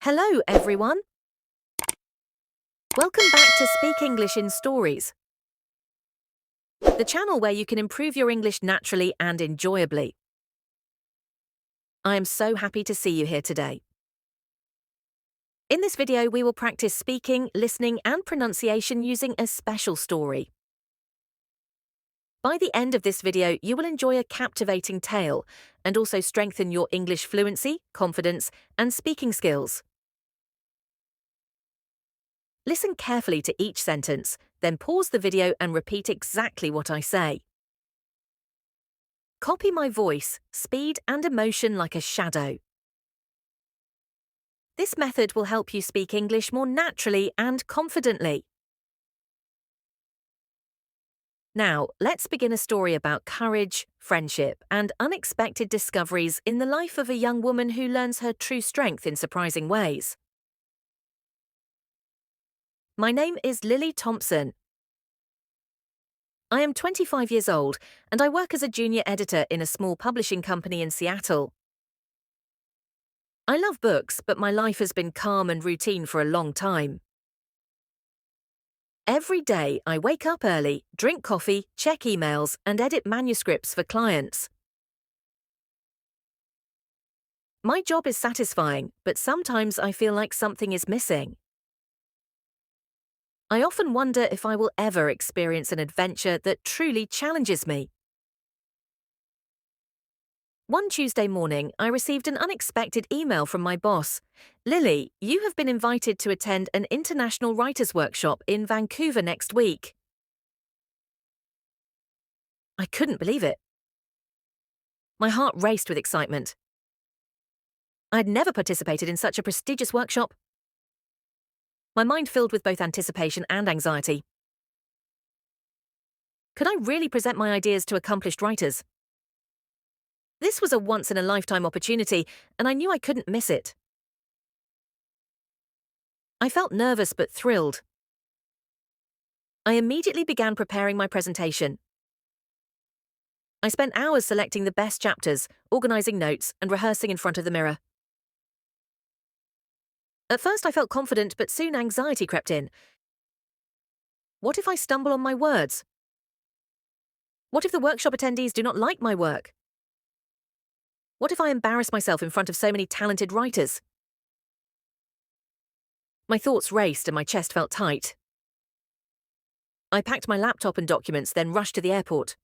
Hello, everyone. Welcome back to Speak English in Stories, the channel where you can improve your English naturally and enjoyably. I am so happy to see you here today. In this video, we will practice speaking, listening, and pronunciation using a special story. By the end of this video, you will enjoy a captivating tale and also strengthen your English fluency, confidence, and speaking skills. Listen carefully to each sentence, then pause the video and repeat exactly what I say. Copy my voice, speed, and emotion like a shadow. This method will help you speak English more naturally and confidently. Now, let's begin a story about courage, friendship, and unexpected discoveries in the life of a young woman who learns her true strength in surprising ways. My name is Lily Thompson. I am 25 years old, and I work as a junior editor in a small publishing company in Seattle. I love books, but my life has been calm and routine for a long time. Every day, I wake up early, drink coffee, check emails, and edit manuscripts for clients. My job is satisfying, but sometimes I feel like something is missing. I often wonder if I will ever experience an adventure that truly challenges me. One Tuesday morning, I received an unexpected email from my boss. Lily, you have been invited to attend an international writers' workshop in Vancouver next week. I couldn't believe it. My heart raced with excitement. I had never participated in such a prestigious workshop. My mind filled with both anticipation and anxiety. Could I really present my ideas to accomplished writers? This was a once-in-a-lifetime opportunity, and I knew I couldn't miss it. I felt nervous but thrilled. I immediately began preparing my presentation. I spent hours selecting the best chapters, organizing notes, and rehearsing in front of the mirror. At first I felt confident, but soon anxiety crept in. What if I stumble on my words? What if the workshop attendees do not like my work? What if I embarrass myself in front of so many talented writers? My thoughts raced and my chest felt tight. I packed my laptop and documents, then rushed to the airport.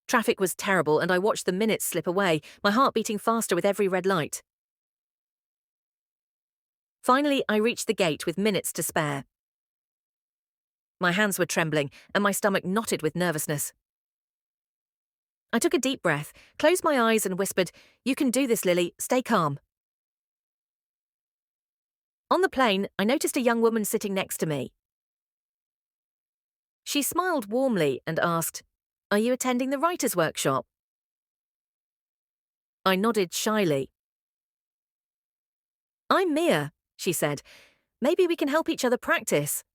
Traffic was terrible and I watched the minutes slip away, my heart beating faster with every red light. Finally, I reached the gate with minutes to spare. My hands were trembling and my stomach knotted with nervousness. I took a deep breath, closed my eyes and whispered, "You can do this, Lily. Stay calm." On the plane, I noticed a young woman sitting next to me. She smiled warmly and asked, "Are you attending the writers' workshop?" I nodded shyly. "I'm Mia," she said. "Maybe we can help each other practice."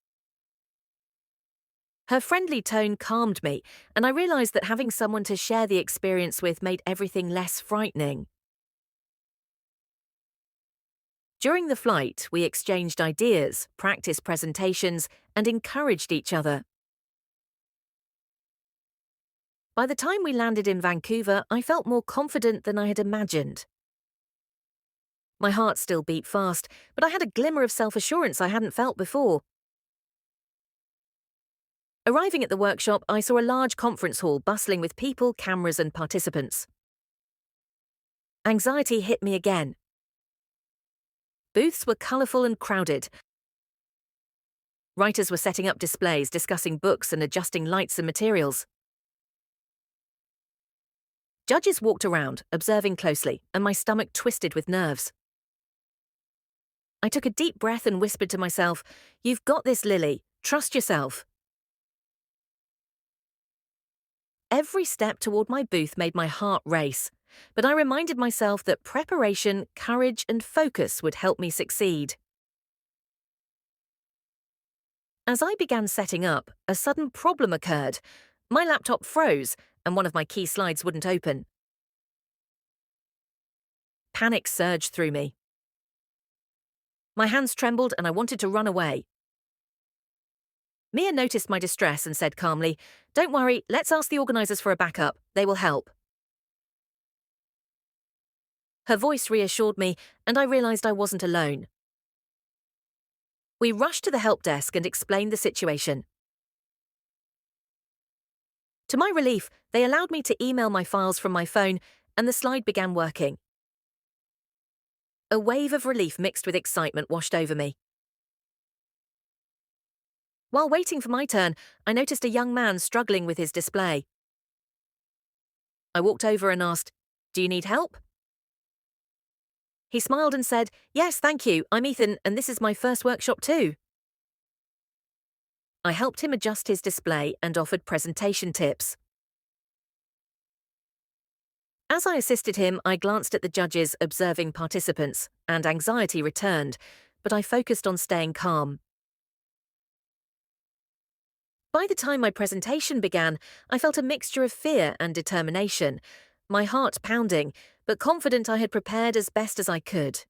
Her friendly tone calmed me, and I realized that having someone to share the experience with made everything less frightening. During the flight, we exchanged ideas, practiced presentations, and encouraged each other. By the time we landed in Vancouver, I felt more confident than I had imagined. My heart still beat fast, but I had a glimmer of self-assurance I hadn't felt before. Arriving at the workshop, I saw a large conference hall bustling with people, cameras, and participants. Anxiety hit me again. Booths were colourful and crowded. Writers were setting up displays, discussing books, and adjusting lights and materials. Judges walked around, observing closely, and my stomach twisted with nerves. I took a deep breath and whispered to myself, "You've got this, Lily. Trust yourself." Every step toward my booth made my heart race, but I reminded myself that preparation, courage, and focus would help me succeed. As I began setting up, a sudden problem occurred. My laptop froze, and one of my key slides wouldn't open. Panic surged through me. My hands trembled and I wanted to run away. Mia noticed my distress and said calmly, "Don't worry, let's ask the organisers for a backup. They will help." Her voice reassured me, and I realised I wasn't alone. We rushed to the help desk and explained the situation. To my relief, they allowed me to email my files from my phone, and the slide began working. A wave of relief mixed with excitement washed over me. While waiting for my turn, I noticed a young man struggling with his display. I walked over and asked, "Do you need help?" He smiled and said, "Yes, thank you. I'm Ethan, and this is my first workshop too." I helped him adjust his display and offered presentation tips. As I assisted him, I glanced at the judges observing participants, and anxiety returned, but I focused on staying calm. By the time my presentation began, I felt a mixture of fear and determination, my heart pounding, but confident I had prepared as best as I could.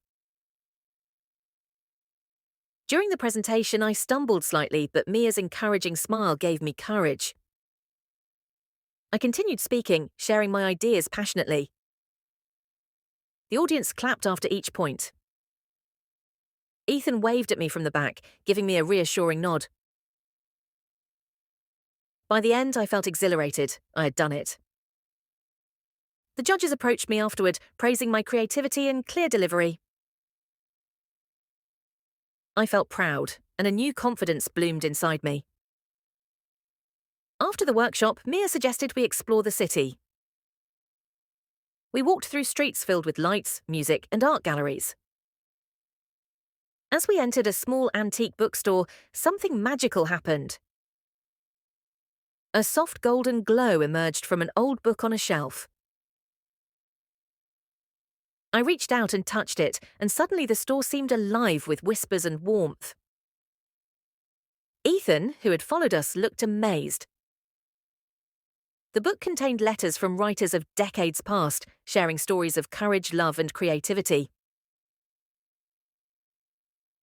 During the presentation, I stumbled slightly, but Mia's encouraging smile gave me courage. I continued speaking, sharing my ideas passionately. The audience clapped after each point. Ethan waved at me from the back, giving me a reassuring nod. By the end, I felt exhilarated. I had done it. The judges approached me afterward, praising my creativity and clear delivery. I felt proud, and a new confidence bloomed inside me. After the workshop, Mia suggested we explore the city. We walked through streets filled with lights, music, and art galleries. As we entered a small antique bookstore, something magical happened. A soft golden glow emerged from an old book on a shelf. I reached out and touched it, and suddenly the store seemed alive with whispers and warmth. Ethan, who had followed us, looked amazed. The book contained letters from writers of decades past, sharing stories of courage, love, and creativity.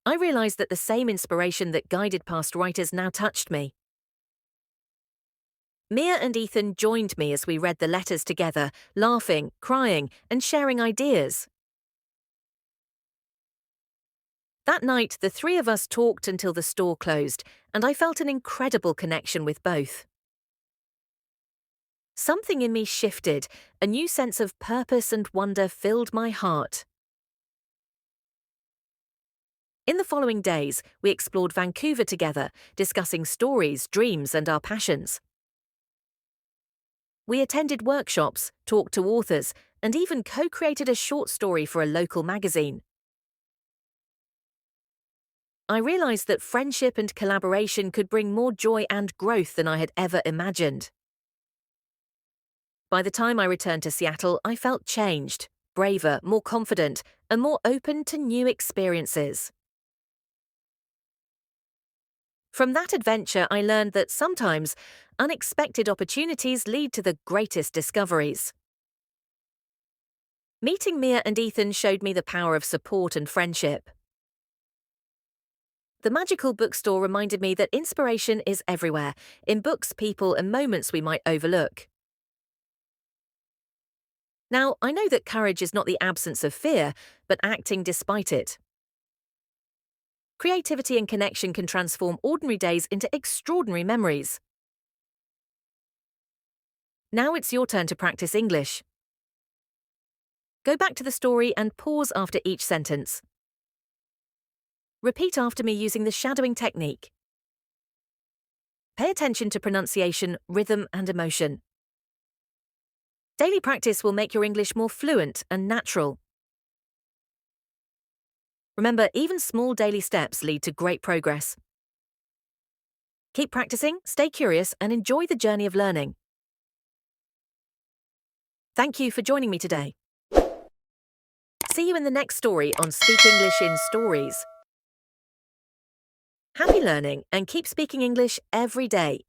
I realized that the same inspiration that guided past writers now touched me. Mia and Ethan joined me as we read the letters together, laughing, crying, and sharing ideas. That night, the three of us talked until the store closed, and I felt an incredible connection with both. Something in me shifted, a new sense of purpose and wonder filled my heart. In the following days, we explored Vancouver together, discussing stories, dreams, and our passions. We attended workshops, talked to authors, and even co-created a short story for a local magazine. I realized that friendship and collaboration could bring more joy and growth than I had ever imagined. By the time I returned to Seattle, I felt changed, braver, more confident, and more open to new experiences. From that adventure, I learned that sometimes unexpected opportunities lead to the greatest discoveries. Meeting Mia and Ethan showed me the power of support and friendship. The magical bookstore reminded me that inspiration is everywhere, in books, people, and moments we might overlook. Now, I know that courage is not the absence of fear, but acting despite it. Creativity and connection can transform ordinary days into extraordinary memories. Now it's your turn to practice English. Go back to the story and pause after each sentence. Repeat after me using the shadowing technique. Pay attention to pronunciation, rhythm, and emotion. Daily practice will make your English more fluent and natural. Remember, even small daily steps lead to great progress. Keep practicing, stay curious, and enjoy the journey of learning. Thank you for joining me today. See you in the next story on Speak English in Stories. Happy learning and keep speaking English every day.